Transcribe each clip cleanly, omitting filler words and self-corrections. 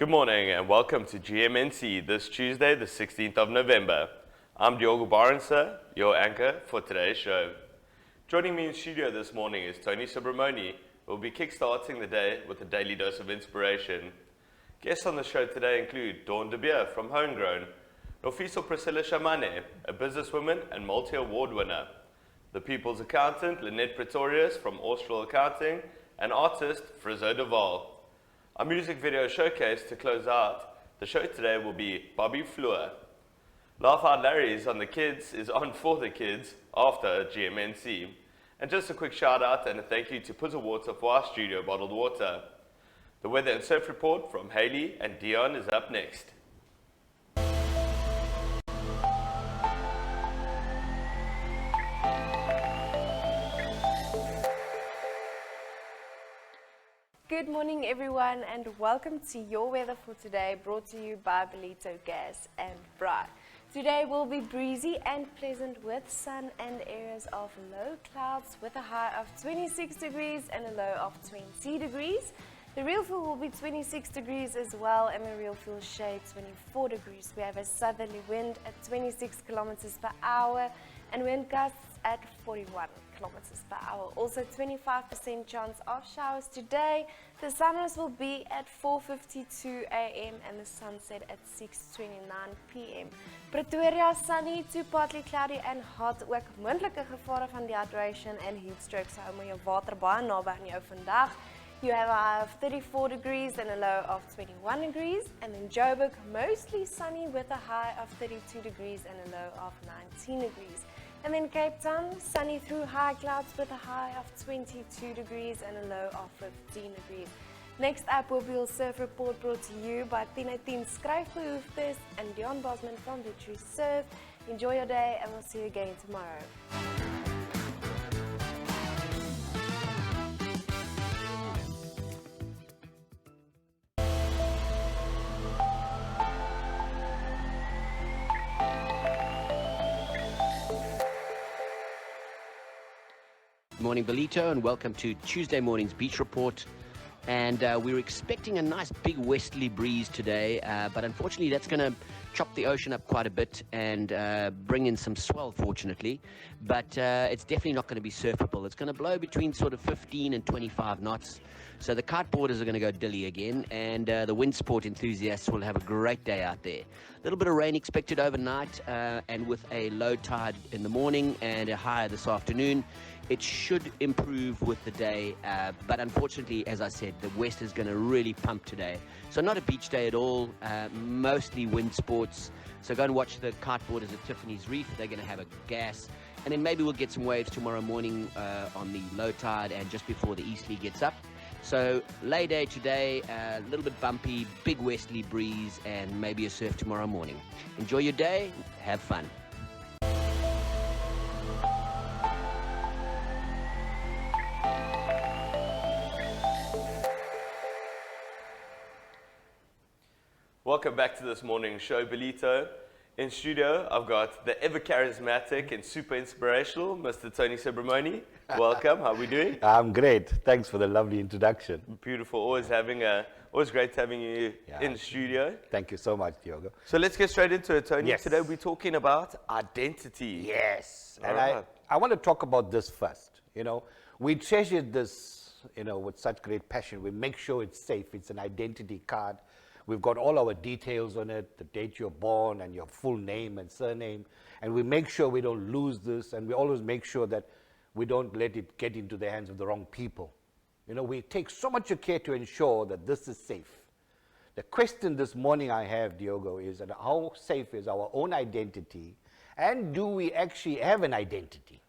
Good morning and welcome to GMNC this Tuesday, the 16th of November. I'm Diogo Barendse, your anchor for today's show. Joining me in studio this morning is Tony Subramony, who will be kickstarting the day with a daily dose of inspiration. Guests on the show today include Deon from Homegrown, Nosifiso Priscilla Chamane, a businesswoman and multi-award winner, the People's Accountant Lynette Pretorius from Austral Accounting, and artist Friso. Our music video showcase to close out the show today will be Bobby Fleur. Laugh Out Larry's on for the kids after GMNC. And just a quick shout out and a thank you to Puzzle Water for our studio bottled water. The weather and surf report from Heili and Deon is up next. Good morning everyone and welcome to your weather for today, brought to you by Belito Gas and Bright. Today will be breezy and pleasant with sun and areas of low clouds with a high of 26 degrees and a low of 20 degrees. The real feel will be 26 degrees as well, and the real feel shade 24 degrees. We have a southerly wind at 26 kilometers per hour and wind gusts at 41 kilometers per hour. Also 25% chance of showers today. The sunrise will be at 4:52 a.m. and the sunset at 6:29 p.m. Pretorius sunny to partly cloudy and hot. Ook moontlike gevare van dehydration and heat strokes. Hou maar jou water baie naby aan jou vandag. You have a high of 34 degrees and a low of 21 degrees. And in Joburg, mostly sunny with a high of 32 degrees and a low of 19 degrees. And then Cape Town, sunny through high clouds with a high of 22 degrees and a low of 15 degrees. Next up will be your surf report brought to you by 1010 Skryfbehoeftes and Deon from Victory Surf. Enjoy your day and we'll see you again tomorrow. Morning Belito and welcome to Tuesday morning's beach report. And we're expecting a nice big westerly breeze today, but unfortunately that's going to chop the ocean up quite a bit and bring in some swell, fortunately. But it's definitely not going to be surfable. It's going to blow between sort of 15 and 25 knots. So the kiteboarders are going to go dilly again, and the wind sport enthusiasts will have a great day out there. A little bit of rain expected overnight, and with a low tide in the morning and a higher this afternoon. It should improve with the day, but unfortunately, as I said, the west is going to really pump today. So not a beach day at all, mostly wind sports. So go and watch the kiteboarders at Tiffany's Reef. They're going to have a gas. And then maybe we'll get some waves tomorrow morning on the low tide and just before the easterly gets up. So lay day today, a little bit bumpy, big westerly breeze, and maybe a surf tomorrow morning. Enjoy your day, have fun. Welcome back to this morning's show, Belito. In studio, I've got the ever-charismatic and super inspirational Mr. Tony Subramony. Welcome, how are we doing? I'm great. Thanks for the lovely introduction. Beautiful, always great having you in studio. Thank you so much, Diogo. So let's get straight into it, Tony. Yes. Today we're talking about identity. Yes. And right. I want to talk about this first. You know, we treasure this, with such great passion. We make sure it's safe. It's an identity card. We've got all our details on it, the date you're born and your full name and surname. And we make sure we don't lose this, and we always make sure that we don't let it get into the hands of the wrong people. We take so much care to ensure that this is safe. The question this morning I have, Diogo, is that how safe is our own identity, and do we actually have an identity?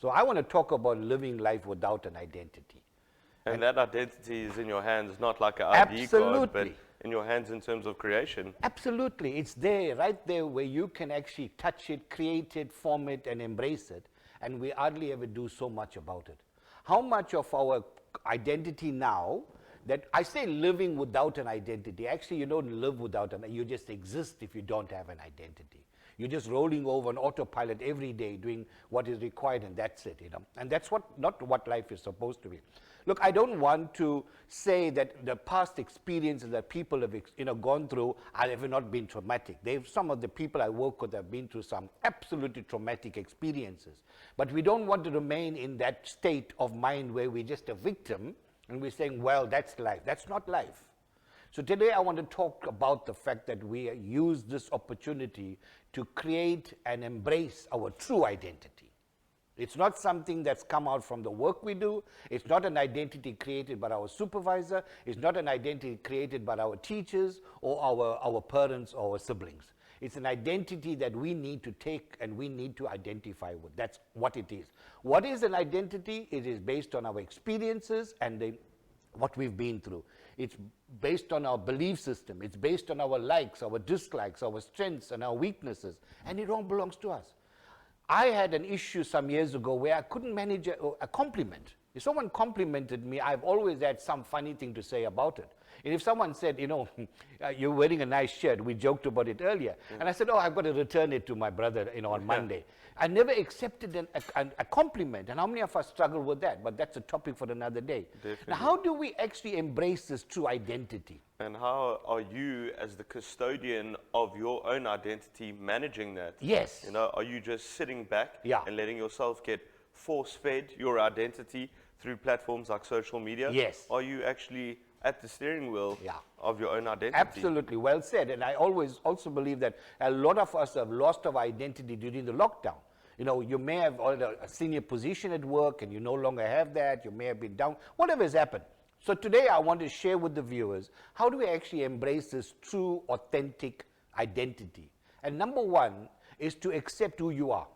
So I want to talk about living life without an identity. And that identity is in your hands, not like an ID card, but in your hands in terms of creation. Absolutely. It's there, right there, where you can actually touch it, create it, form it, and embrace it. And we hardly ever do so much about it. How much of our identity now, that I say living without an identity, actually you don't live without you just exist if you don't have an identity. You're just rolling over on autopilot every day, doing what is required, and that's it, you know. And that's not what life is supposed to be. Look, I don't want to say that the past experiences that people have, gone through have not been traumatic. Some of the people I work with have been through some absolutely traumatic experiences. But we don't want to remain in that state of mind where we're just a victim and we're saying, well, that's life. That's not life. So today I want to talk about the fact that we use this opportunity to create and embrace our true identity. It's not something that's come out from the work we do. It's not an identity created by our supervisor. It's not an identity created by our teachers or our parents or our siblings. It's an identity that we need to take and we need to identify with. That's what it is. What is an identity? It is based on our experiences and what we've been through. It's based on our belief system. It's based on our likes, our dislikes, our strengths and our weaknesses. And it all belongs to us. I had an issue some years ago where I couldn't manage a compliment. If someone complimented me, I've always had some funny thing to say about it. And if someone said, you're wearing a nice shirt, we joked about it earlier. And I said, I've got to return it to my brother, on Monday. I never accepted a compliment. And how many of us struggle with that? But that's a topic for another day. Definitely. Now, how do we actually embrace this true identity? And how are you, as the custodian of your own identity, managing that? Yes. Are you just sitting back Yeah. and letting yourself get force-fed your identity through platforms like social media? Yes. Are you actually at the steering wheel Yeah. of your own identity? Absolutely, well said. And I always also believe that a lot of us have lost our identity during the lockdown. You may have a senior position at work and you no longer have that. You may have been down, whatever has happened. So today I want to share with the viewers, how do we actually embrace this true, authentic identity? And number one is to accept who you are.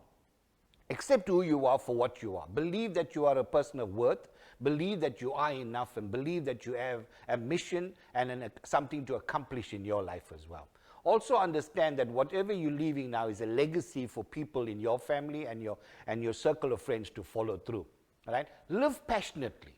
Accept who you are for what you are. Believe that you are a person of worth. Believe that you are enough, and believe that you have a mission and something to accomplish in your life as well. Also understand that whatever you're leaving now is a legacy for people in your family and your circle of friends to follow through. All right? Live passionately.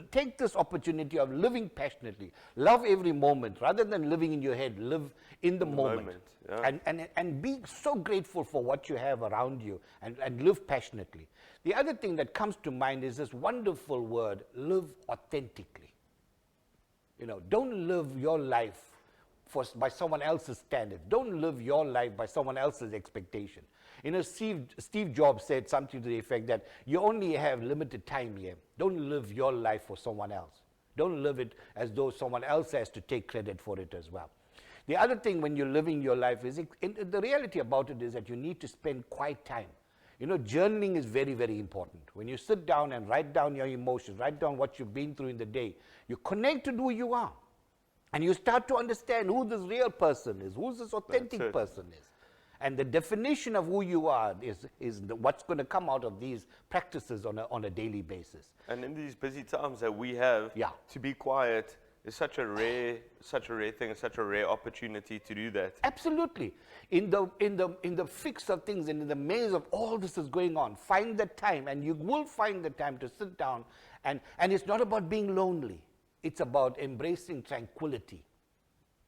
Take this opportunity of living passionately. Love every moment. Rather than living in your head, live in the moment. Yeah. And be so grateful for what you have around you and live passionately. The other thing that comes to mind is this wonderful word, live authentically. Don't live your life by someone else's standards. Don't live your life by someone else's expectation. Steve Jobs said something to the effect that you only have limited time here. Don't live your life for someone else. Don't live it as though someone else has to take credit for it as well. The other thing when you're living your life is, the reality about it is that you need to spend quiet time. Journaling is very, very important. When you sit down and write down your emotions, write down what you've been through in the day, you connect to who you are. And you start to understand who this real person is, who this authentic person is. And the definition of who you are is what's going to come out of these practices on a daily basis. And in these busy times that we have, to be quiet is such a rare thing, such a rare opportunity to do that. Absolutely. In the fix of things and in the maze of all this is going on, find the time, and you will find the time to sit down. And it's not about being lonely. It's about embracing tranquility.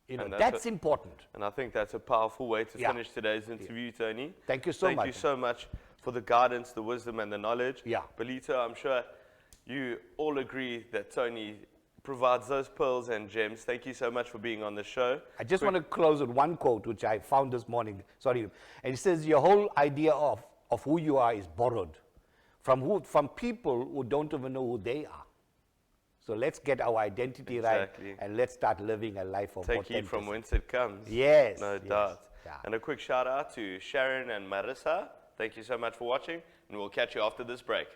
That's important. And I think that's a powerful way to finish today's interview, Tony. Thank you so much. Thank you so much for the guidance, the wisdom, and the knowledge. Yeah. Belito, I'm sure you all agree that Tony provides those pearls and gems. Thank you so much for being on the show. I just want to close with one quote, which I found this morning. Sorry. And it says, your whole idea of who you are is borrowed from people who don't even know who they are. So let's get our identity right, and let's start living a life of authenticity. Take it from whence it comes. Yes. No doubt. Yeah. And a quick shout out to Sharon and Marissa. Thank you so much for watching, and we'll catch you after this break.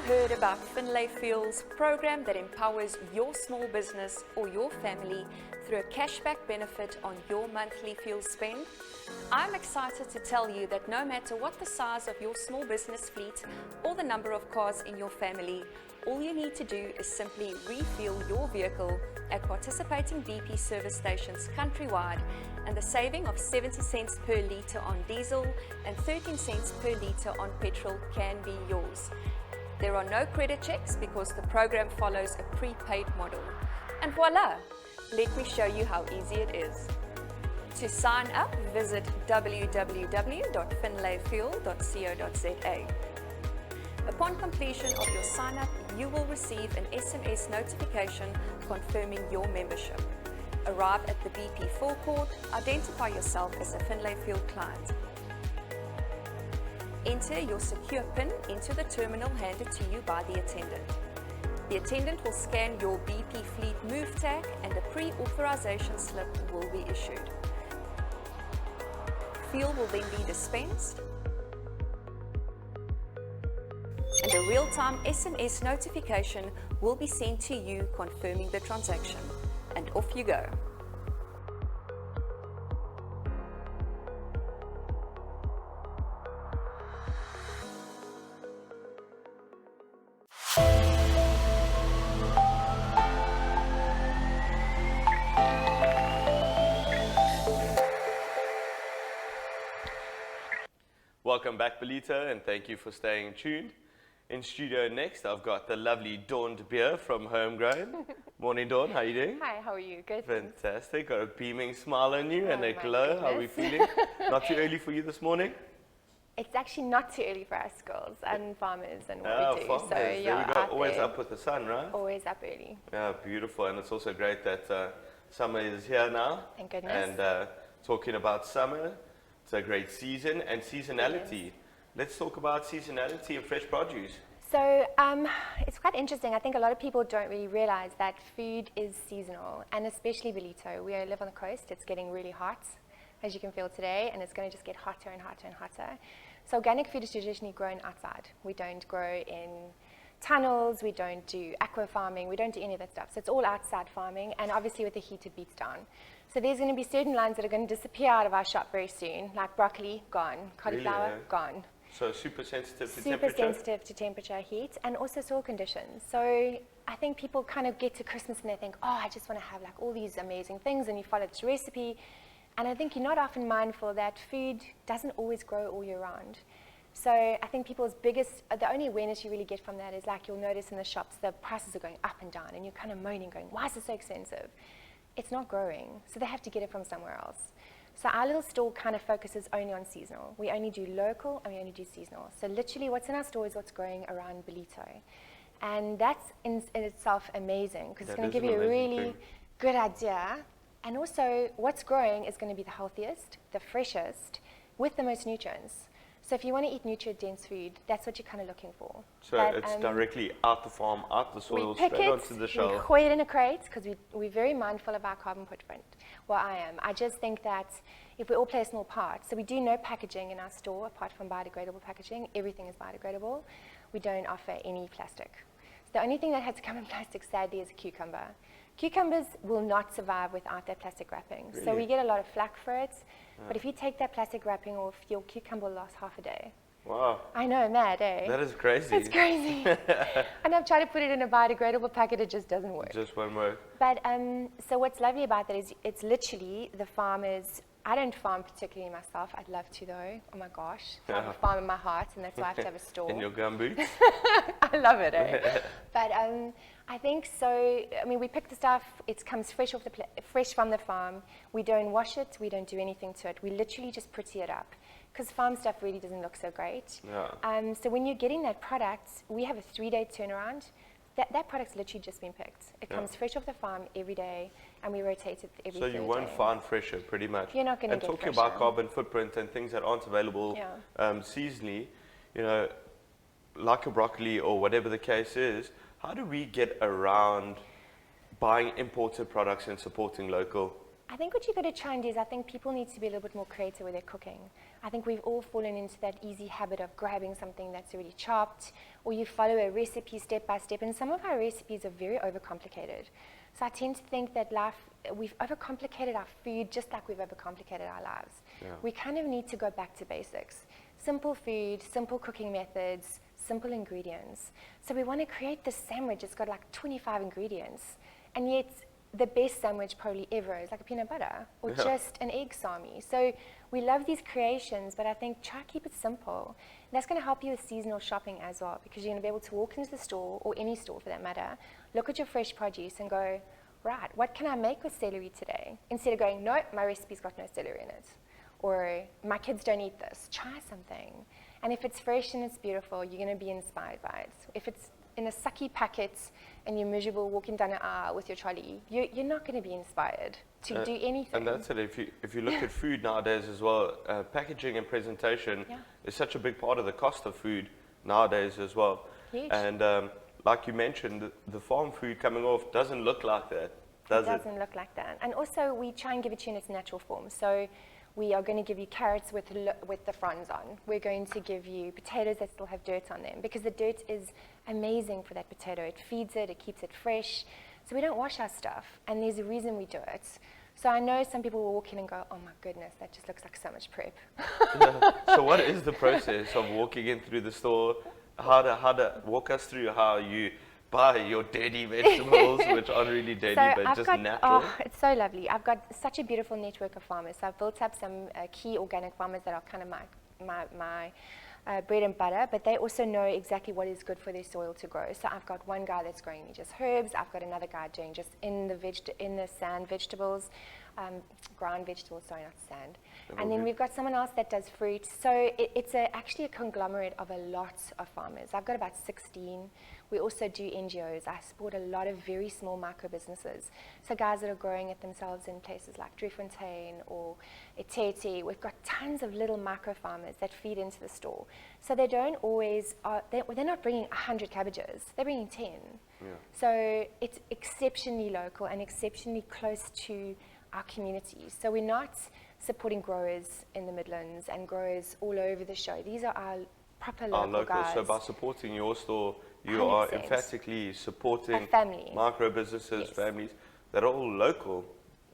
heard about Ffole's program that empowers your small business or your family through a cashback benefit on your monthly fuel spend? I'm excited to tell you that no matter what the size of your small business fleet or the number of cars in your family, all you need to do is simply refuel your vehicle at participating BP service stations countrywide, and the saving of 70 cents per litre on diesel and 13 cents per litre on petrol can be yours. There are no credit checks because the program follows a prepaid model. And voila! Let me show you how easy it is. To sign up, visit www.finlayfuel.co.za. Upon completion of your sign-up, you will receive an SMS notification confirming your membership. Arrive at the BP forecourt, identify yourself as a Ffole client. Enter your secure PIN into the terminal handed to you by the attendant. The attendant will scan your BP Fleet Move tag and a pre-authorization slip will be issued. Fuel will then be dispensed, and a real-time SMS notification will be sent to you confirming the transaction. And off you go. Welcome back, Belito, and thank you for staying tuned. In studio next, I've got the lovely Dawn de Beer from Homegrown. Morning, Dawn. How are you doing? Hi, how are you? Good. Fantastic. Got a beaming smile on you and a my glow. How are we goodness. feeling? Not too early for you this morning? It's actually not too early for us girls and farmers and what we do. Farmers. So There yeah, we go. out Always there, up with the sun, right? always up early. Yeah, beautiful. And it's also great that summer is here now. Thank goodness. And talking about summer, it's a great season and seasonality. Let's talk about seasonality of fresh produce. So it's quite interesting. I think a lot of people don't really realize that food is seasonal, and especially Belito. We live on the coast. It's getting really hot, as you can feel today, and it's going to just get hotter and hotter and hotter. So organic food is traditionally grown outside. We don't grow in tunnels. We don't do aqua farming. We don't do any of that stuff. So it's all outside farming, and obviously with the heat it beats down. So there's going to be certain lines that are going to disappear out of our shop very soon, like broccoli, gone. Cauliflower, Really, eh? gone. So super sensitive to Super temperature? sensitive to temperature, heat, and also soil conditions. So I think people kind of get to Christmas and they think, oh, I just want to have like all these amazing things, and you follow this recipe. And I think you're not often mindful that food doesn't always grow all year round. So I think people's the only awareness you really get from that is like you'll notice in the shops the prices are going up and down, and you're kind of moaning, going, why is it so expensive? It's not growing, so they have to get it from somewhere else. So our little store kind of focuses only on seasonal. We only do local and we only do seasonal. So literally what's in our store is what's growing around Belito. And that's in itself amazing, because it's going to give you a really good idea. And also what's growing is going to be the healthiest, the freshest, with the most nutrients. So if you want to eat nutrient-dense food, that's what you're kind of looking for. So it's directly out the farm, out the soil, we pick straight it, onto the we shelf. hoy it in a crate, because we're very mindful of our carbon footprint. Well, I am. I just think that if we all play a small part, so we do no packaging in our store apart from biodegradable packaging. Everything is biodegradable. We don't offer any plastic. So the only thing that has to come in plastic, sadly, is a cucumber. Cucumbers will not survive without that plastic wrapping. Really? So we get a lot of flack for it. But if you take that plastic wrapping off, your cucumber will last half a day. Wow. I know, mad, eh? That is crazy. It's crazy. And I've tried to put it in a biodegradable packet, it just doesn't work. Just one word. But so what's lovely about that is it's literally the farmers. I don't farm particularly myself. I'd love to though. Oh my gosh. I have a farm in my heart, and that's why I have to have a store. In your gumboots? I love it, eh? But I think so. I mean, we pick the stuff. It comes fresh fresh from the farm. We don't wash it. We don't do anything to it. We literally just pretty it up, because farm stuff really doesn't look so great. Yeah. So when you're getting that product, we have a 3-day turnaround. That product's literally just been picked. It comes fresh off the farm every day, and we rotate it every So third you won't day. find fresher, pretty much. You're not going to And get talking fresher. about carbon footprint and things that aren't available seasonally, you know, like a broccoli or whatever the case is, how do we get around buying imported products and supporting local? I think what you got to try and do is I think people need to be a little bit more creative with their cooking. I think we've all fallen into that easy habit of grabbing something that's already chopped, or you follow a recipe step by step, and some of our recipes are very overcomplicated. So I tend to think that we've overcomplicated our food just like we've overcomplicated our lives. Yeah. We kind of need to go back to basics. Simple food, simple cooking methods, simple ingredients. So we want to create this sandwich. It's got like 25 ingredients, and yet the best sandwich probably ever is like a peanut butter or just an egg salmi. So we love these creations, but I think try to keep it simple. And that's going to help you with seasonal shopping as well, because you're going to be able to walk into the store, or any store for that matter, look at your fresh produce and go, right, what can I make with celery today? Instead of going, no, my recipe's got no celery in it. Or my kids don't eat this. Try something. And if it's fresh and it's beautiful, you're going to be inspired by it. If it's in a sucky packet and you're miserable walking down an aisle with your trolley, you're not going to be inspired to do anything. And that's it. If you look at food nowadays as well, packaging and presentation is such a big part of the cost of food nowadays as well. Huge. And like you mentioned, the farm food coming off doesn't look like that, does it? It doesn't look like that. And also, we try and give it to you in its natural form. So we are going to give you carrots with the fronds on. We're going to give you potatoes that still have dirt on them, because the dirt is amazing for that potato. It feeds it, it keeps it fresh. So we don't wash our stuff, and there's a reason we do it. So I know some people will walk in and go, oh my goodness, that just looks like so much prep. So what is the process of walking in through the store? How to walk us through how you buy your dirty vegetables, which aren't really dirty, but just natural? Oh, it's so lovely. I've got such a beautiful network of farmers. So I've built up some key organic farmers that are kind of my bread and butter, but they also know exactly what is good for their soil to grow. So I've got one guy that's growing me just herbs. I've got another guy doing just in the sand vegetables, ground vegetables, sorry, not sand. And then we've got someone else that does fruit. So it's actually a conglomerate of a lot of farmers. I've got about 16. We also do NGOs. I support a lot of very small micro businesses. So guys that are growing it themselves in places like Driefontein or Etete. We've got tons of little micro farmers that feed into the store. So they don't always, they're not bringing 100 cabbages. They're bringing 10. Yeah. So it's exceptionally local and exceptionally close to our communities. So we're not supporting growers in the Midlands and growers all over the show. These are our proper local guys. So by supporting your store, you are 100%. emphatically supporting A family. micro businesses, Yes. families that are all local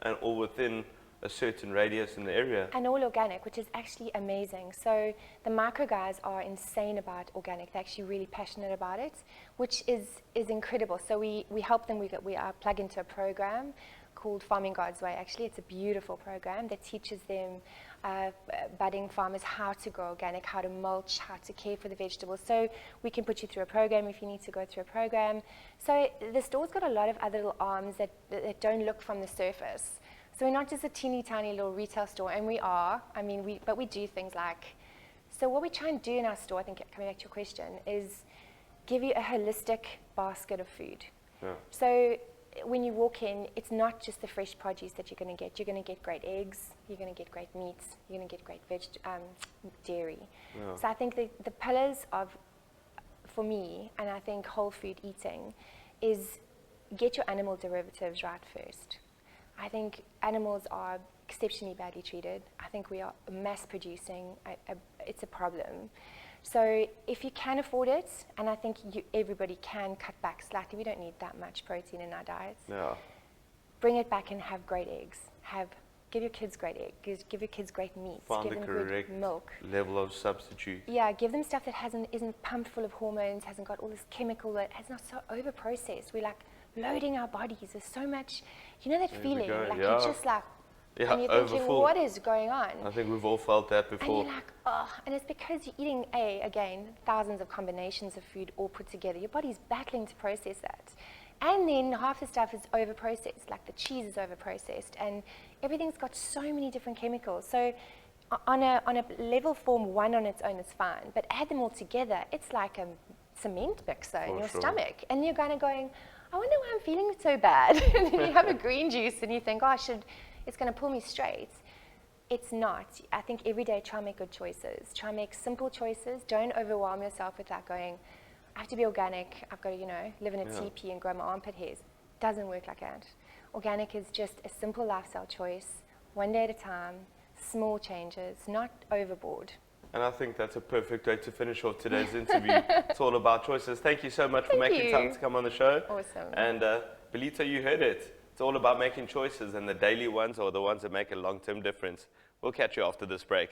and all within a certain radius in the area. And all organic, which is actually amazing. So the micro guys are insane about organic. They're actually really passionate about it, which is incredible. So we help them. We are plugged into a program called Farming God's Way. Actually, it's a beautiful program that teaches them, budding farmers, how to grow organic, how to mulch, how to care for the vegetables. So we can put you through a program if you need to go through a program. So the store's got a lot of other little arms that don't look from the surface. So we're not just a teeny tiny little retail store, and we are. I mean, but we do things like, so what we try and do in our store, I think coming back to your question, is give you a holistic basket of food. Yeah. So when you walk in, it's not just the fresh produce that you're going to get. You're going to get great eggs, you're going to get great meats, you're going to get great dairy. Yeah. So I think the pillars of, for me, and I think whole food eating, is get your animal derivatives right first. I think animals are exceptionally badly treated. I think we are mass producing. It's a problem. So if you can afford it, and I think everybody can cut back slightly, we don't need that much protein in our diets. Yeah. Bring it back and have great eggs. Give your kids great eggs. Give your kids great meats. Find give the them correct good milk. level of substitute. Yeah, give them stuff that isn't pumped full of hormones, hasn't got all this chemical, that has not so over processed. We're like loading our bodies with so much, you know that There we feeling, go, like yeah. you're just like, Yeah, and you're thinking, overfull. what is going on? I think we've all felt that And before. you're like, oh, and it's because you're eating, again, thousands of combinations of food all put together. Your body's battling to process that. And then half the stuff is over-processed, like the cheese is over-processed, and everything's got so many different chemicals. So on a level form, one on its own is fine, but add them all together, it's like a cement mixer in For your sure. stomach. And you're kind of going, I wonder why I'm feeling so bad. And then you have a green juice and you think, oh, it's going to pull me straight. It's not. I think every day try and make good choices. Try and make simple choices. Don't overwhelm yourself with that going, I have to be organic. I've got to, live in a teepee and grow my armpit hairs. Doesn't work like that. Organic is just a simple lifestyle choice, one day at a time, small changes, not overboard. And I think that's a perfect way to finish off today's interview. It's all about choices. Thank you so much for making time to come on the show. Awesome. And Belito, you heard it. It's all about making choices, and the daily ones are the ones that make a long-term difference. We'll catch you after this break.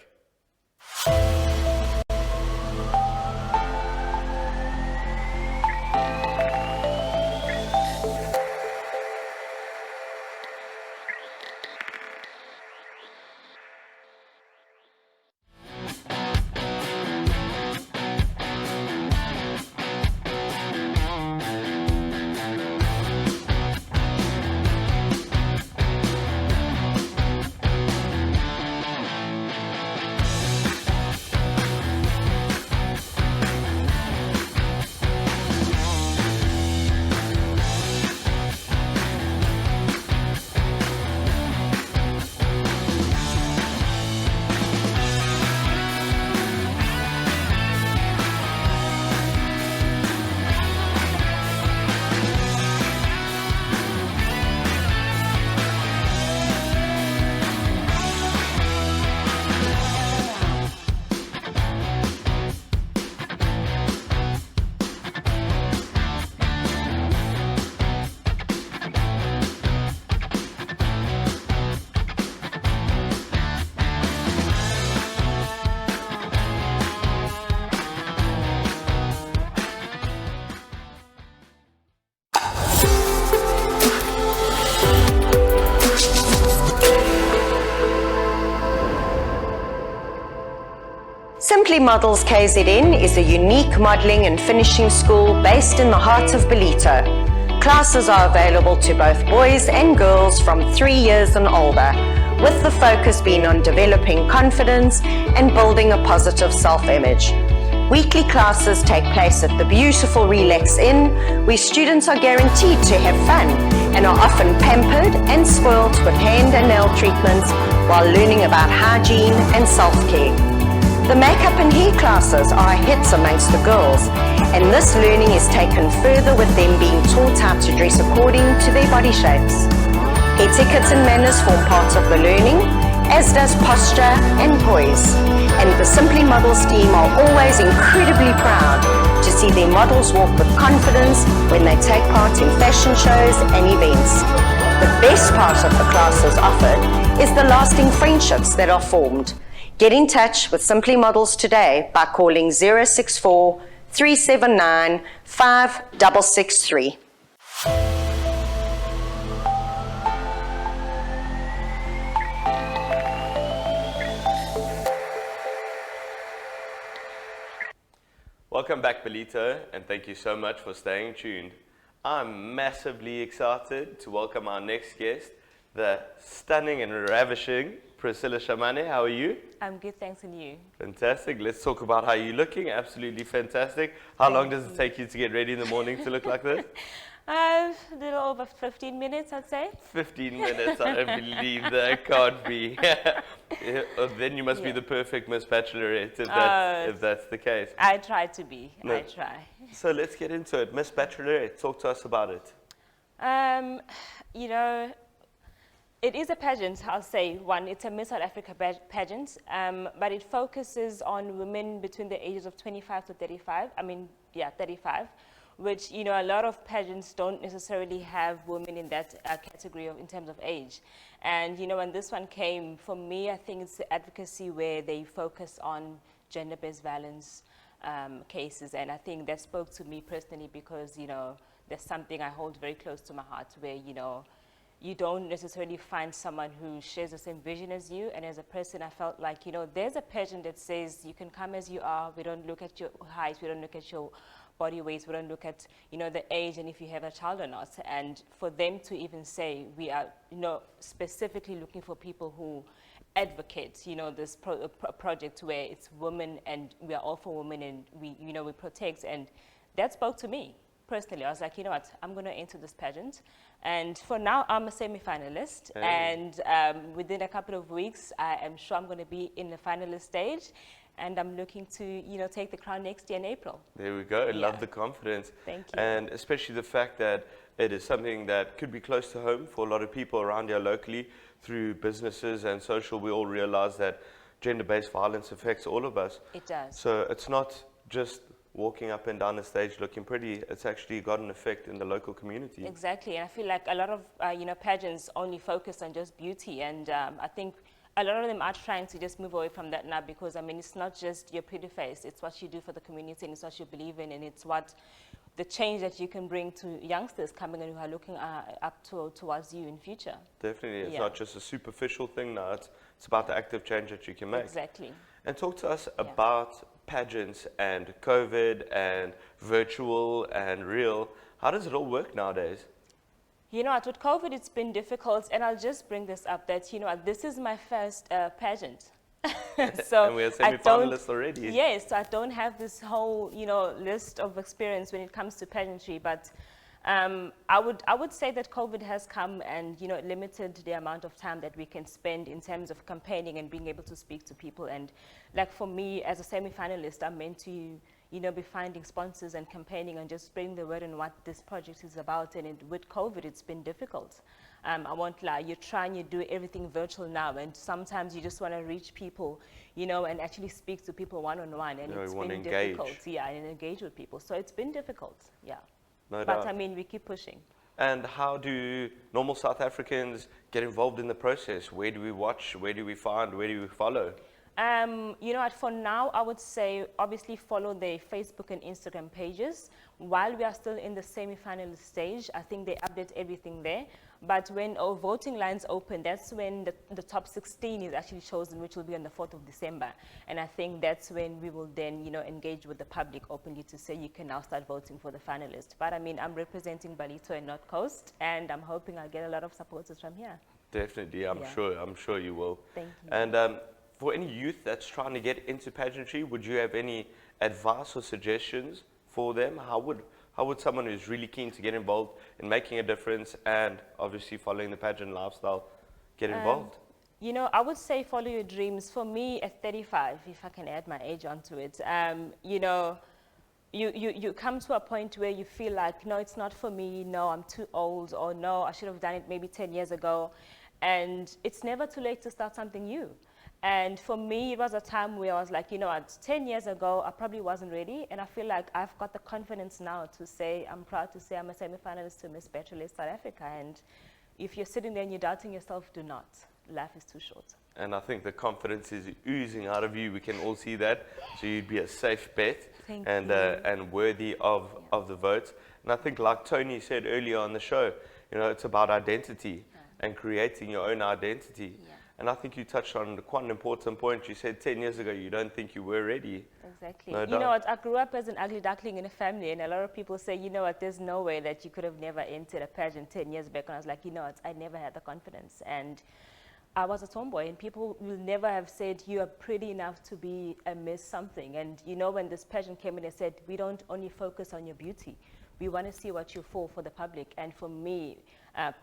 Simply Models KZN is a unique modelling and finishing school based in the heart of Belito. Classes are available to both boys and girls from 3 years and older, with the focus being on developing confidence and building a positive self-image. Weekly classes take place at the beautiful Relax Inn, where students are guaranteed to have fun and are often pampered and spoilt with hand and nail treatments while learning about hygiene and self-care. The makeup and hair classes are hits amongst the girls, and this learning is taken further with them being taught how to dress according to their body shapes. Etiquette and manners form part of the learning, as does posture and poise. And the Simply Models team are always incredibly proud to see their models walk with confidence when they take part in fashion shows and events. The best part of the classes offered is the lasting friendships that are formed. Get in touch with Simply Models today by calling 064 379 5663. Welcome back, Belito, and thank you so much for staying tuned. I'm massively excited to welcome our next guest, the stunning and ravishing Priscilla Chamane. How are you? I'm good, thanks, and you? Fantastic. Let's talk about how you're looking. Absolutely fantastic. How long does it take you to get ready in the morning to look like this? A little over 15 minutes, I'd say. 15 minutes, I don't believe that. Can't be. Then you must be the perfect Miss Bachelorette if that's the case. I try to be. No. I try. So let's get into it. Miss Bachelorette, talk to us about it. You know, it is a pageant, I'll say. One, it's a Miss South Africa pageant, but it focuses on women between the ages of 25 to 35. 35. Which, you know, a lot of pageants don't necessarily have women in that category in terms of age. And, you know, when this one came, for me, I think it's the advocacy where they focus on gender-based violence cases. And I think that spoke to me personally because, you know, there's something I hold very close to my heart where, you know, you don't necessarily find someone who shares the same vision as you. And as a person, I felt like, you know, there's a pageant that says you can come as you are. We don't look at your height. We don't look at your body weight. We don't look at, you know, the age and if you have a child or not. And for them to even say we are, you know, specifically looking for people who advocate, you know, this project where it's women and we are all for women and we, you know, we protect. And that spoke to me personally. I was like, you know what, I'm going to enter this pageant. And for now, I'm a semi-finalist. Hey. And within a couple of weeks, I am sure I'm going to be in the finalist stage. And I'm looking to, you know, take the crown next year in April. There we go. I love the confidence. Thank you. And especially the fact that It is something that could be close to home for a lot of people around here locally. Through businesses and social, we all realize that gender-based violence affects all of us. It does. So it's not just walking up and down the stage looking pretty. It's actually got an effect in the local community. Exactly, and I feel like a lot of pageants only focus on just beauty, and I think a lot of them are trying to just move away from that now, because I mean, it's not just your pretty face, it's what you do for the community, and it's what you believe in, and it's what the change that you can bring to youngsters coming in who are looking towards you in future. Definitely, it's Yeah. not just a superficial thing now, it's about the active change that you can make. Exactly. And talk to us about pageants and COVID and virtual and real. How does it all work nowadays? You know what, with COVID, it's been difficult, and I'll just bring this up that, you know what, this is my first pageant. So And we're semi-finalists already. Yes, so I don't have this whole, list of experience when it comes to pageantry, but I would say that COVID has come and, limited the amount of time that we can spend in terms of campaigning and being able to speak to people. And like for me, as a semi-finalist, I'm meant to, be finding sponsors and campaigning and just spreading the word on what this project is about. And with COVID, it's been difficult. I won't lie, you try and you do everything virtual now, and sometimes you just want to reach people, and actually speak to people one-on-one, and it's been difficult. Yeah, and engage with people. So it's been difficult, yeah. No But doubt. I mean, we keep pushing. And how do normal South Africans get involved in the process? Where do we watch? Where do we find? Where do we follow? You know what, for now, I would say obviously follow their Facebook and Instagram pages. While we are still in the semi-finalist stage, I think they update everything there. But when our voting lines open, that's when the top 16 is actually chosen, which will be on the 4th of December. And I think that's when we will then, engage with the public openly to say you can now start voting for the finalists. But I mean, I'm representing Ballito and North Coast, and I'm hoping I'll get a lot of supporters from here. Definitely, I'm sure you will. Thank you. And for any youth that's trying to get into pageantry, would you have any advice or suggestions for them? How would someone who's really keen to get involved in making a difference and obviously following the pageant lifestyle get involved? I would say follow your dreams. For me, at 35, if I can add my age onto it, you come to a point where you feel like, no, it's not for me, no, I'm too old, or no, I should have done it maybe 10 years ago. And it's never too late to start something new. And for me, it was a time where I was like, 10 years ago, I probably wasn't ready. And I feel like I've got the confidence now to say, I'm proud to say I'm a semi-finalist to Miss Pretorius South Africa. And if you're sitting there and you're doubting yourself, do not. Life is too short. And I think the confidence is oozing out of you. We can all see that. So you'd be a safe bet and worthy of the votes. And I think like Tony said earlier on the show, it's about identity and creating your own identity. Yeah. And I think you touched on quite an important point. You said 10 years ago you don't think you were ready. Exactly. No You doubt. know what, I grew up as an ugly duckling in a family, and a lot of people say, there's no way that you could have never entered a pageant 10 years back. And I was like, I never had the confidence. And I was a tomboy, and people will never have said you are pretty enough to be a Miss something. And when this pageant came in, they said, we don't only focus on your beauty. We want to see what you're for the public. And for me,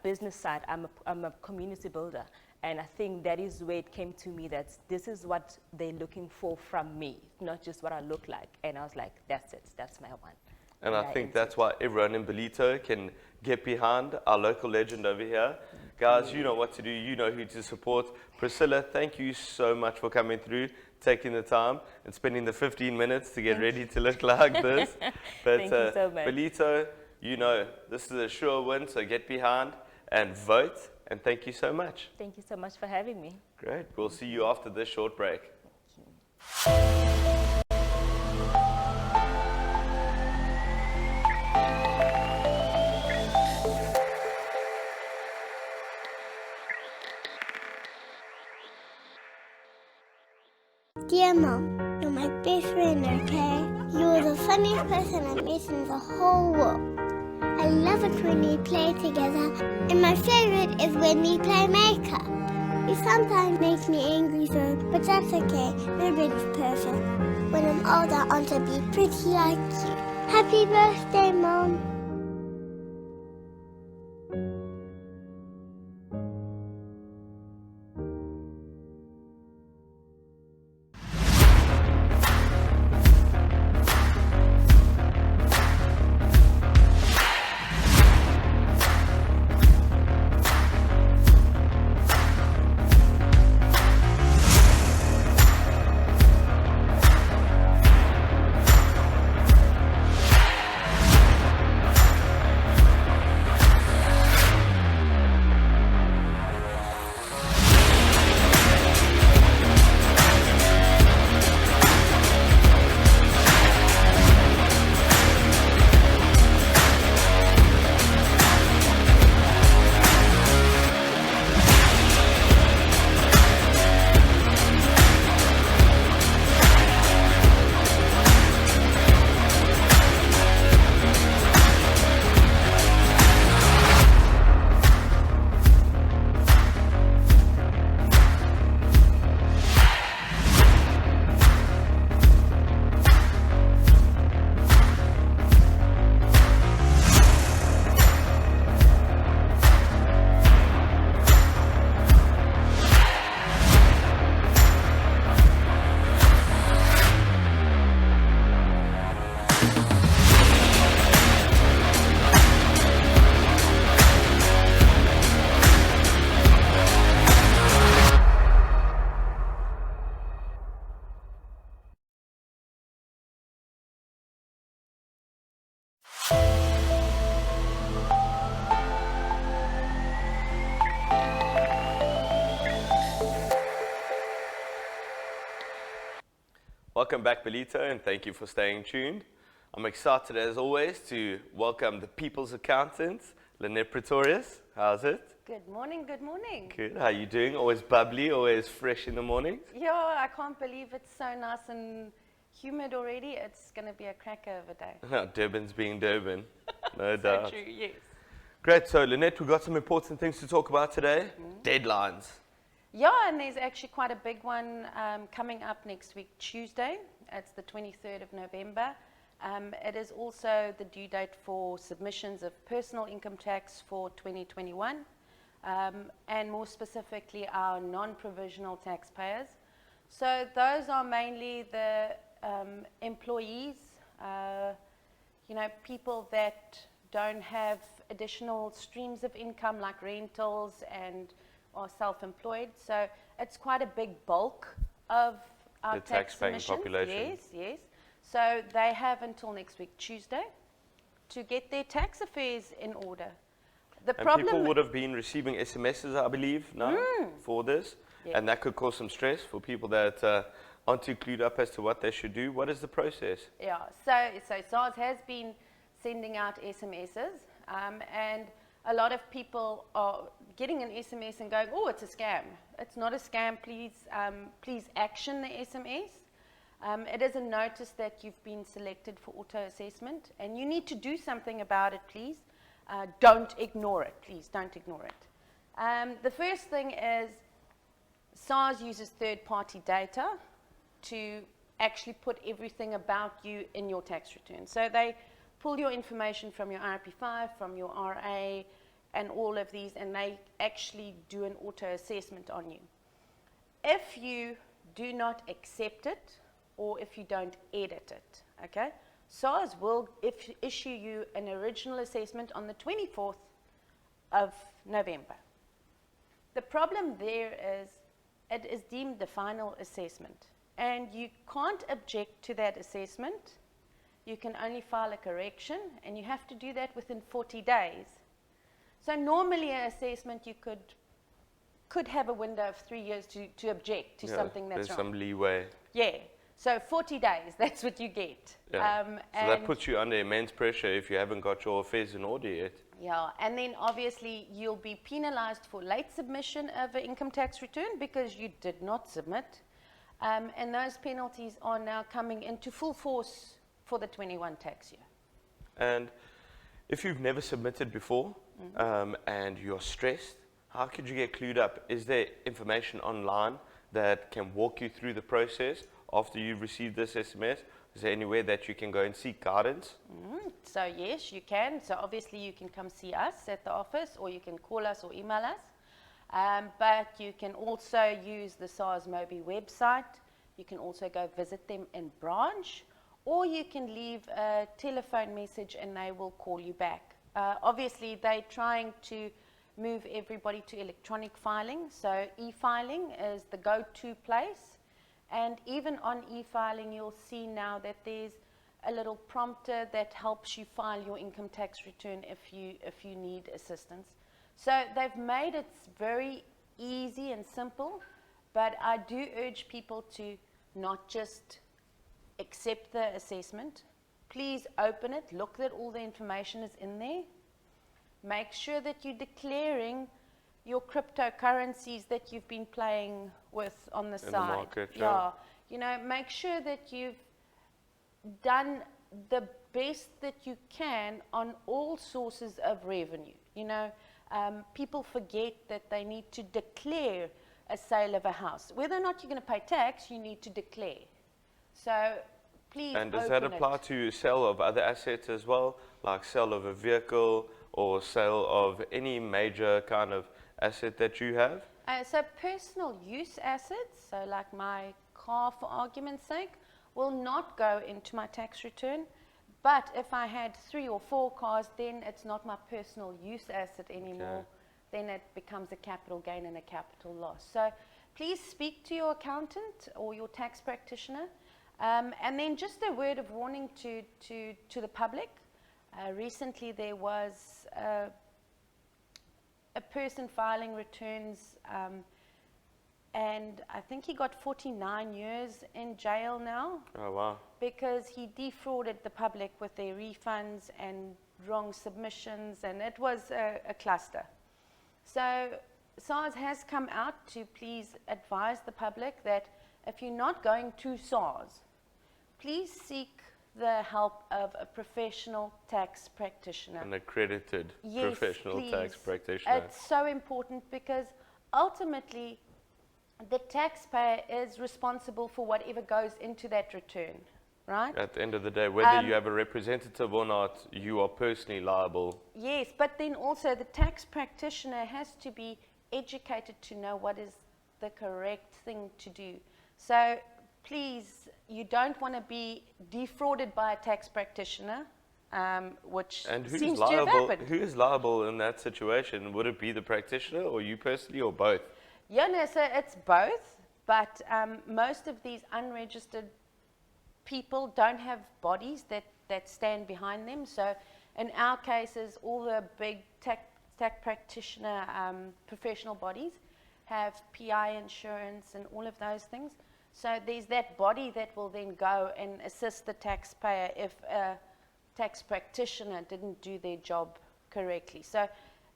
business side, I'm a community builder. And I think that is where it came to me, that this is what they're looking for from me, not just what I look like. And I was like, that's it, that's my one. And I think that's why everyone in Ballito can get behind our local legend over here. Guys, you know what to do. You know who to support. Priscilla, thank you so much for coming through, taking the time and spending the 15 minutes to get ready to look like this. But Thank you so much. Ballito, this is a sure win, so get behind and vote. And thank you so much. Thank you so much for having me. Great. We'll see you after this short break. Dear Mom, you're my best friend, okay? You're the funniest person I've met in the whole world. I love it when we play together, and my favorite is when we play makeup. You sometimes make me angry though, but that's okay. Nobody's perfect. When I'm older, I want to be pretty like you. Happy birthday, Mom. Welcome back, Belito, and thank you for staying tuned. I'm excited, as always, to welcome the People's Accountant, Lynette Pretorius. How's it? Good morning, good morning. Good. How you doing? Always bubbly, always fresh in the mornings? Yeah, I can't believe it's so nice and humid already. It's going to be a cracker of a day. Durban's being Durban, no So doubt. true, yes. Great. So, Lynette, we've got some important things to talk about today. Deadlines. Yeah, and there's actually quite a big one coming up next week, Tuesday. It's the 23rd of November. It is also the due date for submissions of personal income tax for 2021, and more specifically our non-provisional taxpayers. So those are mainly the employees, people that don't have additional streams of income like rentals and are self-employed. So it's quite a big bulk of our The tax tax-paying submissions. population. Yes. So they have until next week, Tuesday, to get their tax affairs in order. The And problem people would have been receiving SMSs, I believe, now for this. Yeah. And that could cause some stress for people that aren't too clued up as to what they should do. What is the process? Yeah, so SARS has been sending out SMSs, and a lot of people are getting an SMS and going, oh, it's a scam. It's not a scam, please action the SMS. It is a notice that you've been selected for auto-assessment, and you need to do something about it, please. Don't ignore it, please, don't ignore it. The first thing is SARS uses third-party data to actually put everything about you in your tax return. So they pull your information from your RP5, from your RA, and all of these, and they actually do an auto-assessment on you. If you do not accept it, or if you don't edit it, okay, SARS will issue you an original assessment on the 24th of November. The problem there is it is deemed the final assessment, and you can't object to that assessment. You can only file a correction, and you have to do that within 40 days. So normally an assessment you could have a window of 3 years to object to something that's there's wrong. some leeway. Yeah, so 40 days, that's what you get. Yeah. So that puts you under immense pressure if you haven't got your affairs in order yet. Yeah, and then obviously you'll be penalized for late submission of an income tax return because you did not submit. And those penalties are now coming into full force for the 21 tax year. And if you've never submitted before and you're stressed, how could you get clued up? Is there information online that can walk you through the process after you've received this SMS? Is there anywhere that you can go and seek guidance? So yes, you can. So obviously you can come see us at the office, or you can call us or email us. But you can also use the SARS Mobi website. You can also go visit them in branch, or you can leave a telephone message and they will call you back. Obviously they're trying to move everybody to electronic filing. So e-filing is the go-to place. And even on e-filing, you'll see now that there's a little prompter that helps you file your income tax return if you need assistance. So they've made it very easy and simple, but I do urge people to not just accept the assessment. Please open it, look that all the information is in there. Make sure that you're declaring your cryptocurrencies that you've been playing with on the side. The market, Make sure that you've done the best that you can on all sources of revenue. People forget that they need to declare a sale of a house. Whether or not you're going to pay tax, you need to declare. So please And does that open apply it. to sale of other assets as well, like sale of a vehicle or sale of any major kind of asset that you have? So personal use assets, so like my car for argument's sake, will not go into my tax return. But if I had 3 or 4 cars, then it's not my personal use asset anymore. Okay. Then it becomes a capital gain and a capital loss. So please speak to your accountant or your tax practitioner. And then just a word of warning to the public. Recently there was a person filing returns and I think he got 49 years in jail now Oh, wow. because he defrauded the public with their refunds and wrong submissions, and it was a cluster. So SARS has come out to please advise the public that if you're not going to SARS, please seek the help of a professional tax practitioner. An accredited Yes, professional tax please. practitioner. It's so important because ultimately the taxpayer is responsible for whatever goes into that return, right? At the end of the day, whether you have a representative or not, you are personally liable. Yes, but then also the tax practitioner has to be educated to know what is the correct thing to do. So please, you don't want to be defrauded by a tax practitioner, which And who's seems to have liable? happened. Who is liable in that situation? Would it be the practitioner or you personally or both? Yeah, no, so it's both, but most of these unregistered people don't have bodies that stand behind them. So in our cases, all the big tax practitioner professional bodies have PI insurance and all of those things. So there's that body that will then go and assist the taxpayer if a tax practitioner didn't do their job correctly. So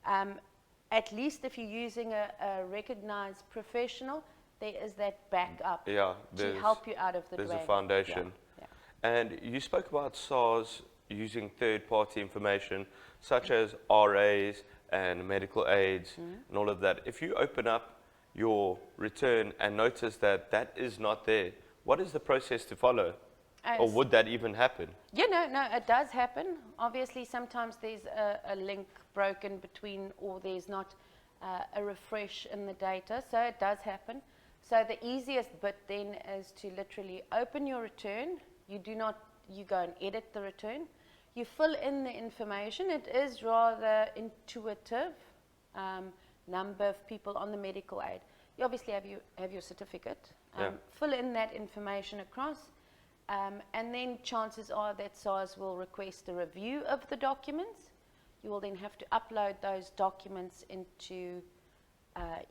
at least if you're using a recognized professional, there is that backup to help you out of the There's drain. a foundation. Yeah. And you spoke about SARS using third-party information, such as RAs and medical aids and all of that. If you open up your return and notice that that is not there, what is the process to follow? Or would that even happen? Yeah, no, it does happen. Obviously, sometimes there's a link broken between, or there's not a refresh in the data, so it does happen. So the easiest bit then is to literally open your return. You go and edit the return. You fill in the information. It is rather intuitive. Number of people on the medical aid. You obviously have your certificate. Fill in that information across. And then chances are that SARS will request a review of the documents. You will then have to upload those documents into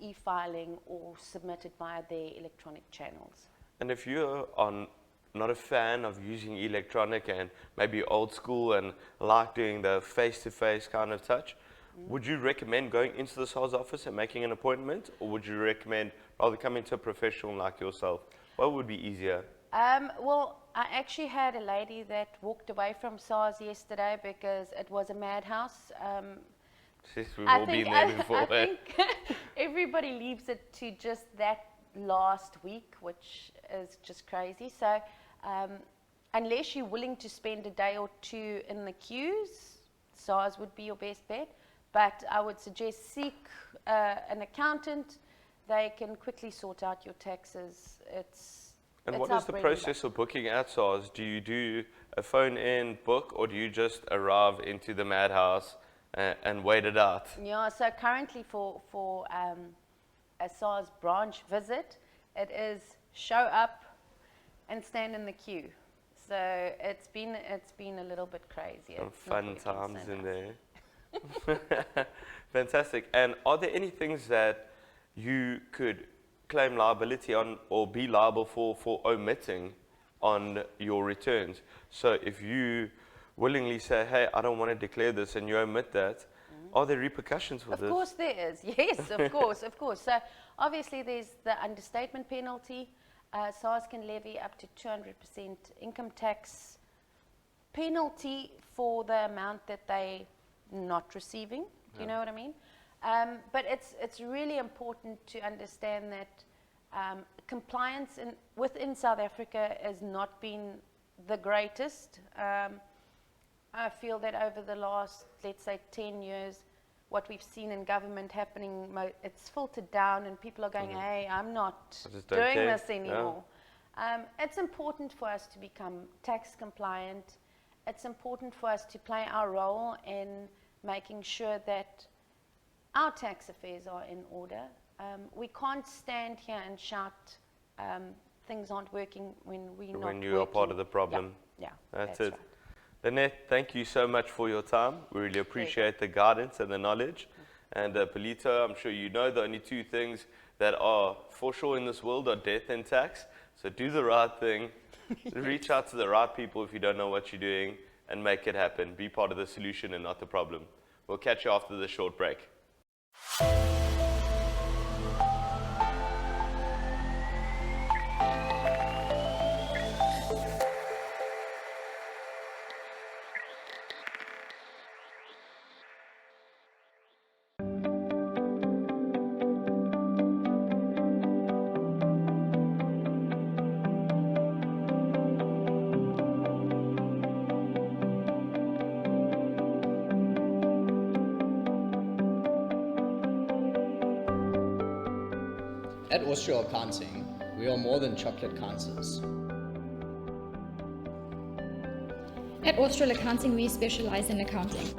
e-filing or submit it via their electronic channels. And if you're not a fan of using electronic and maybe old school and like doing the face-to-face kind of touch, would you recommend going into the SARS office and making an appointment, or would you recommend rather coming to a professional like yourself? What would be easier? Well, I actually had a lady that walked away from SARS yesterday because it was a madhouse. We've all been there before. I think everybody leaves it to just that last week, which is just crazy. So unless you're willing to spend a day or two in the queues, SARS would be your best bet. But I would suggest seek an accountant. They can quickly sort out your taxes. And what is the process of booking at SARS? Do you do a phone-in book, or do you just arrive into the madhouse and wait it out? Yeah, so currently for a SARS branch visit, it is show up and stand in the queue. So it's been a little bit crazy. Some fun times in there. Fantastic. And are there any things that you could claim liability on or be liable for omitting on your returns? So if you willingly say, hey, I don't want to declare this, and you omit that, are there repercussions for this? Of course there is. Yes, of course, of course. So obviously there's the understatement penalty. SARS can levy up to 200% income tax penalty for the amount that they not receiving. Do you know what I mean? But it's really important to understand that compliance within South Africa has not been the greatest. I feel that over the last, let's say, 10 years, what we've seen in government happening, it's filtered down and people are going, hey, I'm not doing this anymore. It's important for us to become tax compliant. It's important for us to play our role in making sure that our tax affairs are in order. We can't stand here and shout things aren't working when we're not When you are part of the problem. Yeah, that's it. right. Lynette, thank you so much for your time. We really appreciate the guidance and the knowledge. And Belito, I'm sure you know the only two things that are for sure in this world are death and tax. So do the right thing, reach out to the right people if you don't know what you're doing, and make it happen. Be part of the solution and not the problem. We'll catch you after this short break. At Austral Accounting, we are more than chocolate counters. At Austral Accounting, we specialize in accounting,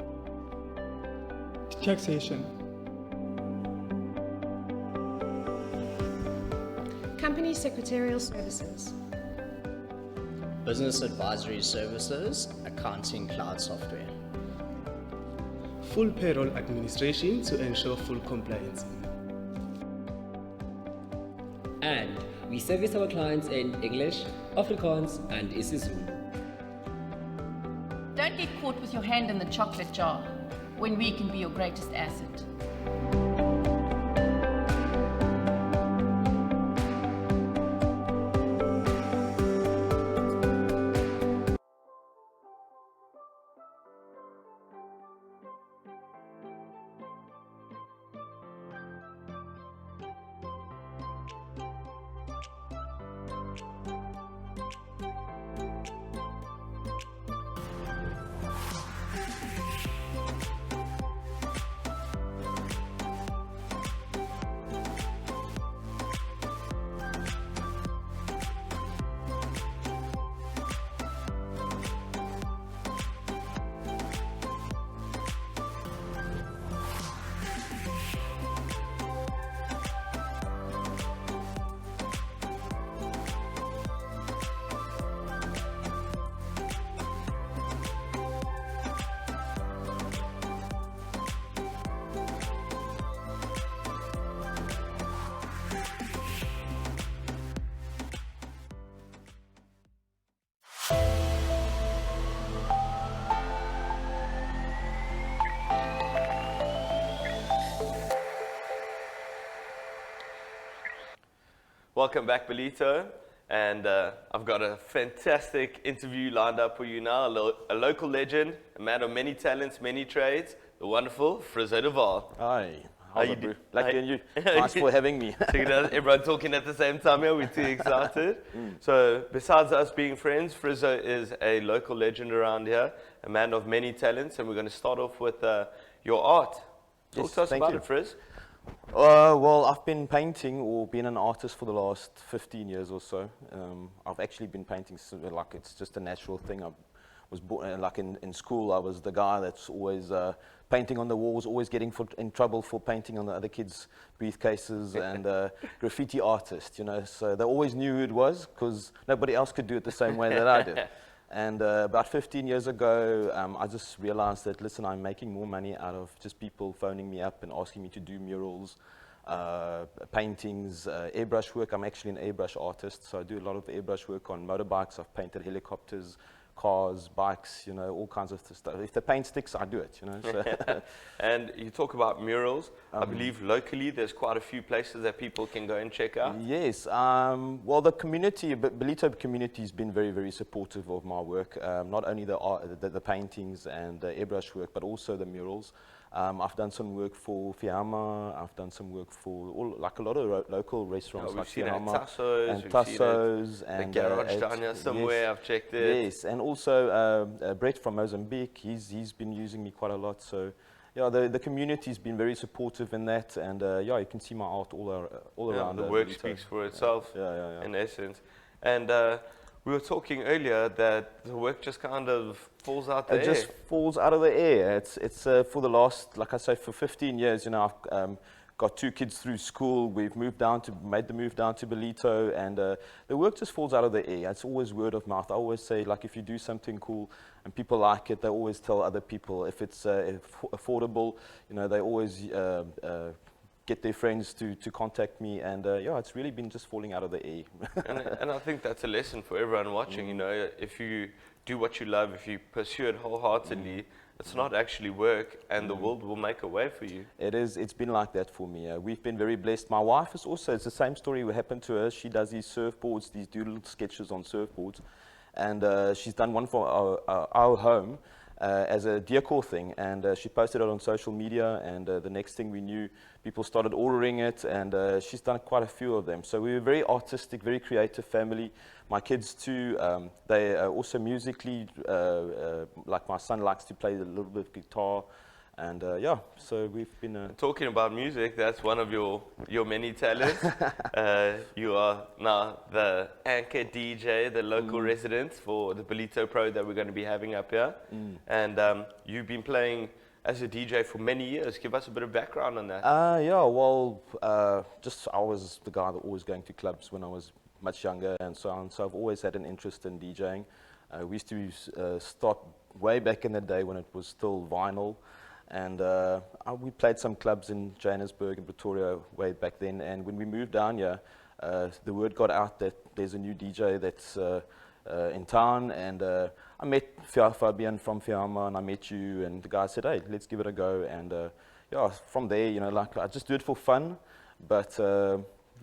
taxation, company secretarial services, business advisory services, accounting cloud software, full payroll administration to ensure full compliance. And we service our clients in English, Afrikaans, and isiZulu. Don't get caught with your hand in the chocolate jar when we can be your greatest asset. Welcome back, Belito. And I've got a fantastic interview lined up for you now. A local legend, a man of many talents, many trades, the wonderful Friso Duval. Hi. How you do? Like you. Thanks for having me. Check it out. Everyone talking at the same time here. We're too excited. So besides us being friends, Friso is a local legend around here, a man of many talents. And we're going to start off with your art. Talk to us about it, Friz. Well, I've been painting or been an artist for the last 15 years or so. I've actually been painting like it's just a natural thing. I was born, like in school, I was the guy that's always painting on the walls, always getting in trouble for painting on the other kids' briefcases, and graffiti artist, you know. So they always knew who it was because nobody else could do it the same way that I did. And about 15 years ago, I just realized that, listen, I'm making more money out of just people phoning me up and asking me to do murals, paintings, airbrush work. I'm actually an airbrush artist, so I do a lot of airbrush work on motorbikes. I've painted helicopters, cars, bikes, you know, all kinds of stuff. If the paint sticks, I do it, you know. So And you talk about murals. I believe locally there's quite a few places that people can go and check out. Yes. Well, the community, Belito community has been very, very supportive of my work. Not only the art, the paintings and the airbrush work, but also the murals. I've done some work for Fiamma. I've done some work for like a lot of local restaurants like Fiamma and Tasso's and the garage down here somewhere. Yes, I've checked it. Yes, and also Brett from Mozambique. He's been using me quite a lot. So yeah, the community's been very supportive in that, and yeah, you can see my art all around. The work speaks for itself. Yeah. In essence, and. We were talking earlier that the work just kind of falls out the air. It just falls out of the air. It's for the last, like I say, for 15 years, you know, I've got 2 kids through school. We've made the move down to Belito, and the work just falls out of the air. It's always word of mouth. I always say, like, if you do something cool and people like it, they always tell other people. If it's affordable, you know, they always get their friends to contact me, and yeah, it's really been just falling out of the air. and I think that's a lesson for everyone watching. You know, if you do what you love, if you pursue it wholeheartedly, it's not actually work, and the world will make a way for you. It's been like that for me. We've been very blessed. My wife is also, it's the same story what happened to her. She does these surfboards, these doodle sketches on surfboards, and she's done one for our home as a decor thing, and she posted it on social media, and the next thing we knew, people started ordering it, and she's done quite a few of them. So we're a very artistic, very creative family. My kids too, they are also musically, like my son likes to play a little bit of guitar, and yeah, so we've been... Talking about music, that's one of your many talents. You are now the anchor DJ, the local resident for the Belito Pro that we're going to be having up here. And you've been playing as a DJ for many years. Give us a bit of background on that. Yeah, well, just I was the guy that always going to clubs when I was much younger and so on, so I've always had an interest in DJing. We used to start way back in the day when it was still vinyl, and we played some clubs in Johannesburg and Pretoria way back then, and when we moved down here, the word got out that there's a new DJ that's in town, and I met Fabian from Fiamma, and I met you, and the guy said, hey, let's give it a go, and yeah, from there, you know, like, I just do it for fun, but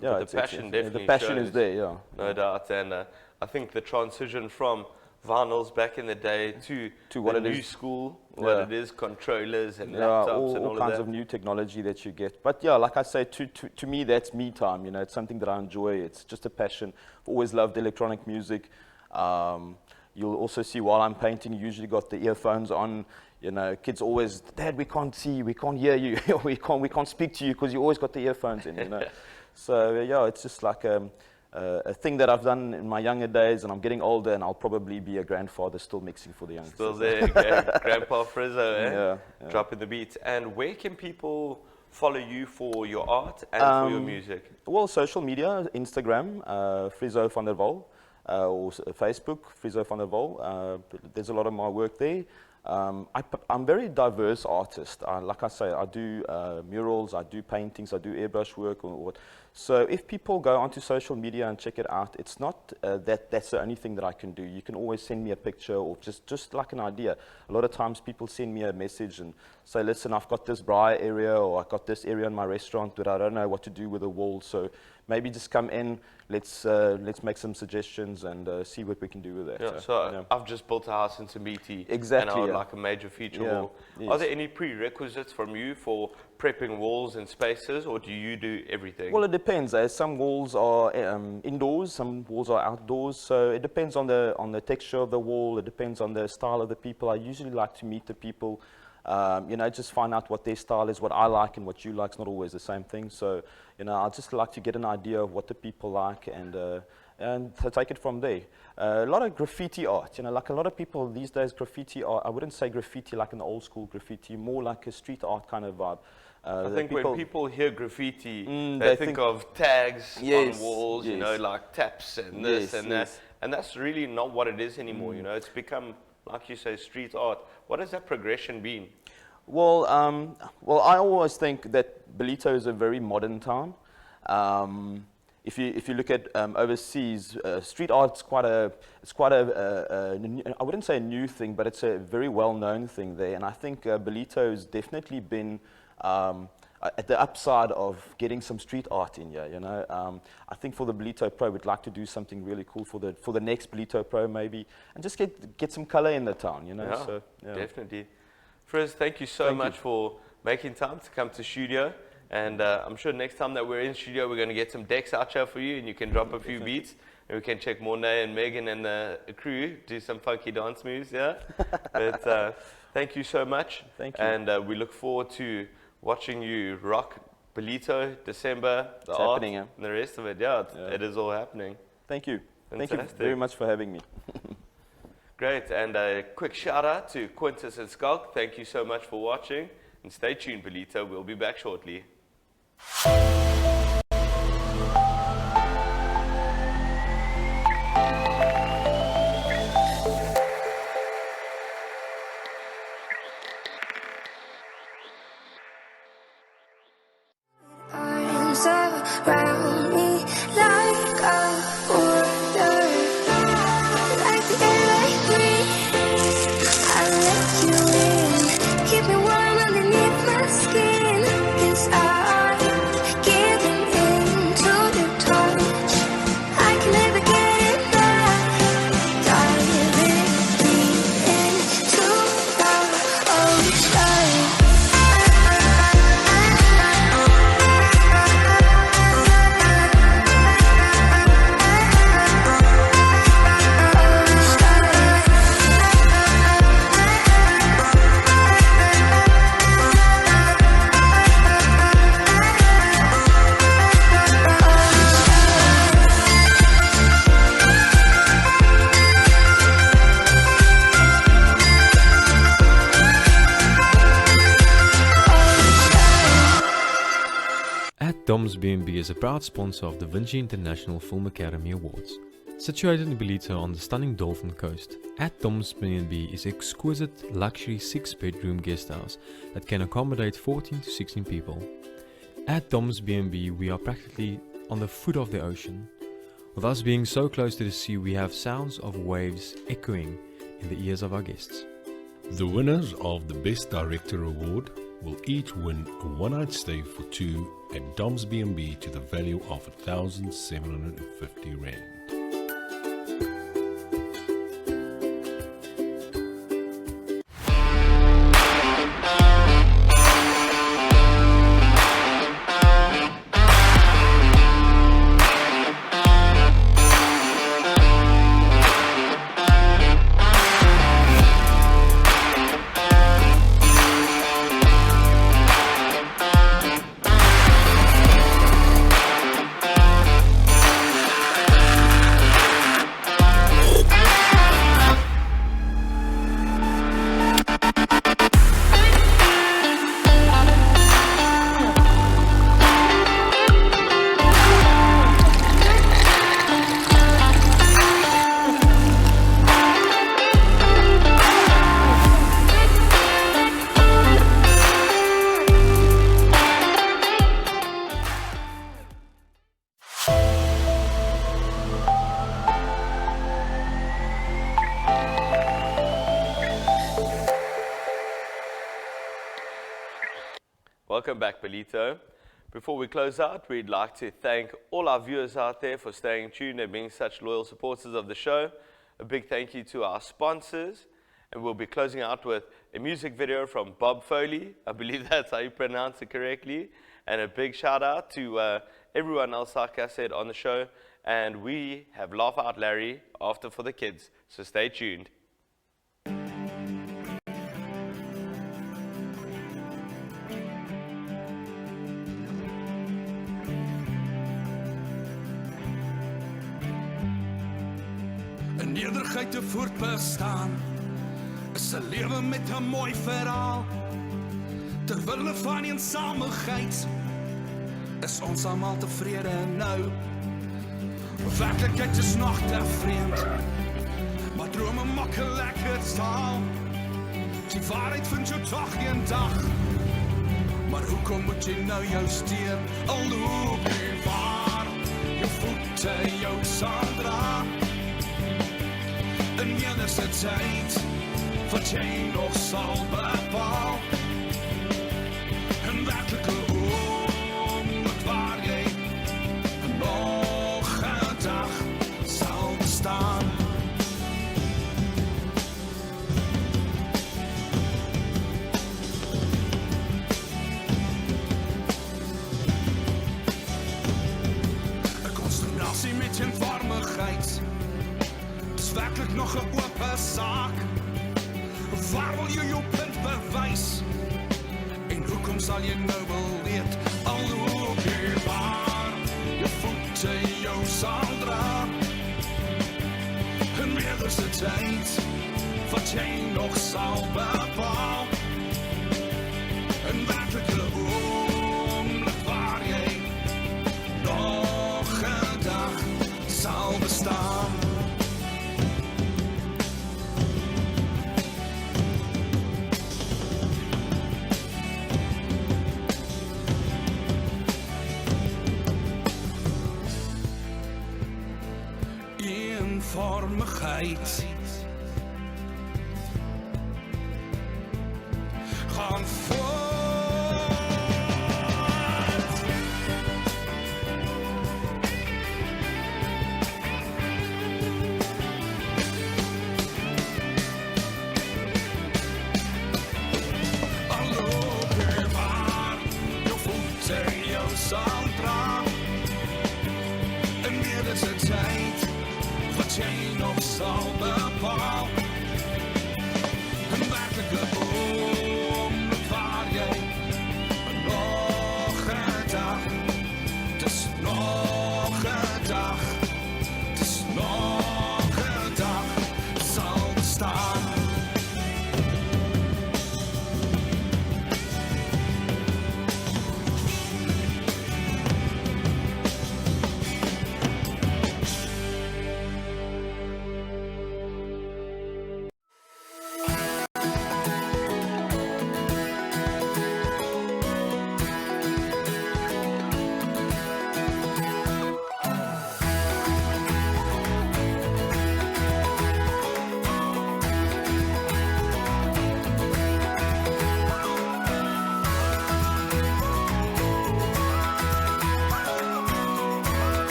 yeah, the passion definitely the passion shows, is there, yeah. No doubt, and I think the transition from vinyls back in the day to what the it new is. school, what it is, controllers and Yeah, laptops and all all kinds of of that. new technology that you get. But yeah, like I say, to me, that's me time. You know, it's something that I enjoy. It's just a passion. I've always loved electronic music. You'll also see while I'm painting, you usually got the earphones on. You know, kids always, Dad, we can't see you, we can't hear you, we can't speak to you because you always got the earphones in. You know, so yeah, it's just like a thing that I've done in my younger days, and I'm getting older, and I'll probably be a grandfather still mixing for the youngsters. Still there, Grandpa Friso, eh? Yeah. Dropping the beats. And where can people follow you for your art and for your music? Well, social media, Instagram, Friso van der Wal, or Facebook, Friso van der Wal. There's a lot of my work there. I'm a very diverse artist. Like I say, I do murals, I do paintings, I do airbrush work. So if people go onto social media and check it out, it's not that's the only thing that I can do. You can always send me a picture or just like an idea. A lot of times people send me a message and say, listen, I've got this braai area, or I've got this area in my restaurant, but I don't know what to do with the wall. So maybe just come in, let's make some suggestions and see what we can do with that. Yeah, so I've just built a house in Samiti. Exactly, And I would yeah. like a major feature Yeah, wall. yes. Are there any prerequisites from you for prepping walls and spaces, or do you do everything? Well, it depends. Some walls are indoors, some walls are outdoors. So it depends on the texture of the wall. It depends on the style of the people. I usually like to meet the people, you know, just find out what their style is, what I like and what you like is not always the same thing. So, you know, I just like to get an idea of what the people like and to take it from there. A lot of graffiti art, you know, like a lot of people these days, graffiti art, I wouldn't say graffiti like an old school graffiti, more like a street art kind of vibe. I think when people hear graffiti, they think of tags on walls, you know, like taps and this and that. And that's really not what it is anymore, you know. It's become, like you say, street art. What has that progression been? Well, I always think that Belito is a very modern town. If you look at overseas, street art's quite a I wouldn't say a new thing, but it's a very well-known thing there. And I think Belito has definitely been at the upside of getting some street art in here, you know. I think for the Belito Pro, we'd like to do something really cool for the next Belito Pro maybe, and just get some color in the town, you know. Yeah, so, yeah. Definitely. Friz, thank you so much for making time to come to studio. And I'm sure next time that we're in studio, we're going to get some decks out here for you, and you can drop a few beats, and we can check Mornay and Megan and the crew do some funky dance moves, yeah? But thank you so much. Thank you. And we look forward to watching you rock Belito, December, the art, happening, yeah. and the rest of it. Yeah, it is all happening. Thank you. Fantastic. Thank you very much for having me. Great, and a quick shout out to Quintus and Skulk. Thank you so much for watching, and stay tuned, Belito. We'll be back shortly. Arms around me like a water, like the air I breathe. I let you in, keep me warm underneath my skin. 'Cause I'm giving in to your touch. I can never get enough. Diving deep into the ocean. Dom's B&B is a proud sponsor of the Vinci International Film Academy Awards. Situated in Ballito on the stunning Dolphin Coast, At Dom's B&B is an exquisite luxury 6-bedroom guesthouse that can accommodate 14 to 16 people. At Dom's B&B we are practically on the foot of the ocean. With us being so close to the sea, we have sounds of waves echoing in the ears of our guests. The winners of the Best Director Award will each win a one-night stay for two at Dom's B&B to the value of 1,750 Rand. Welcome back, Ballito. Before we close out, we'd like to thank all our viewers out there for staying tuned and being such loyal supporters of the show. A big thank you to our sponsors, and we'll be closing out with a music video from Bob Ffole. I believe that's how you pronounce it correctly. And a big shout out to everyone else, like I said, on the show. And we have Laugh Out Larry after for the kids, so stay tuned. In nederigheid te voortbestaan is 'n lewe met 'n mooi verhaal. Ter wille van eensaamheid is ons almal tevrede nou. Werklikheid is nog te vreemd, maar drome maak 'n lekker taal. Die waarheid vind jou tog een dag, maar hoekom moet jy nou jou steen? Al loop jy waar, jou voete jou sal dra. In enige tyd wat jy nog sal bepaal. En werklike oomblik waar jy nog 'n dag sal bestaan. Consternatie met eenvormigheid, dis werklik nog 'n oop saak. Waar wil jy jou punt bewys? En hoekom sal jy nou wil weet? Al loop jy waar, jou voete jou sal dra. En meer is 'n tyd wat jy nog sal bepaal. En werklike oomblik waar jy eenvormigheid. Gaan voor